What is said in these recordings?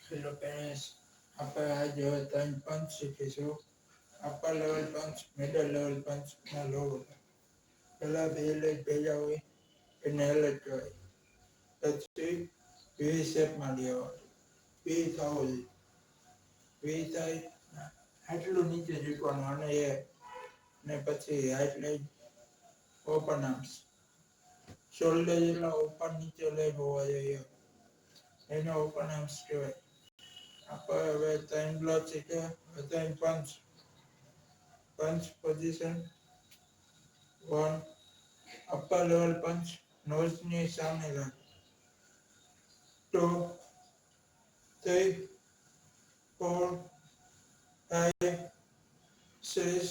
Hello parents, આપણે આજે હવે 3 પંચ શીખીશું. અપર લેવલ પંચ, મિડલ લેવલ પંચ અને લોવર. પહેલા બે લેગ ભેગા હોય એને એલર્ટ કહેવાય. પછી વી શેપમાં લેવાનું. વી થવું જોઈએ. વી થાય આટલું નીચે ઝૂકવાનું અને એ ને પછી height leg open arms. Shoulder જેટલા ઉપર નીચે લેગ હોવા જોઈએ. એને ઓપન આર્મ્સ કહેવાય. આપણે હવે 3 બ્લોક શીખ્યા. 3 પંચ. પંચ પોઝિશન 1. અપર લેવલ પંચ નોઝની સામે લાગે. 2, 3, 4, 5, 6,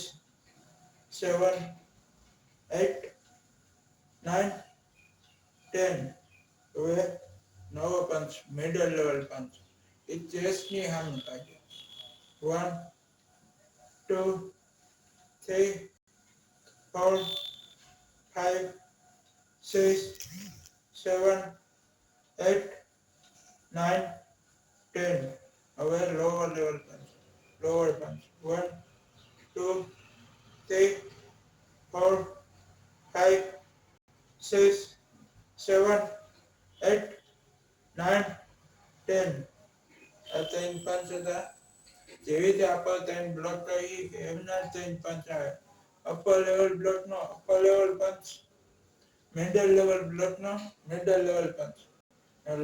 7, 8, 9, 10. હવે નવો પંચ મિડલ લેવલ પંચ. એ ચેસ્ટની સામે લાગે. 1, 2, 3, 4, 5, 6, 7, 8, 9, 10. હવે લોઅર લેવલ પંચ. લોઅર પંચ 1, 2, 3, 4, 5, 6, 7, 8, 9, 10. આ 3 પંચ હતા. જેવી રીતે આપણે 3 બ્લોક કરી એમના 3 પંચ આવે. અપર લેવલ બ્લોકનો અપર લેવલ પંચ, મિડલ લેવલ બ્લોકનો મિડલ લેવલ પંચ,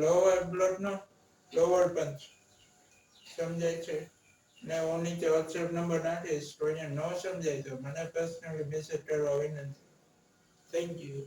લોઅર બ્લોકનો લોઅર પંચ. સમજાય છે? ને હું નીચે વોટ્સએપ નંબર નાખીશ. તો અહીંયા ન સમજાય તો મને પર્સનલી મેસેજ કરવા વિનંતી. Thank you.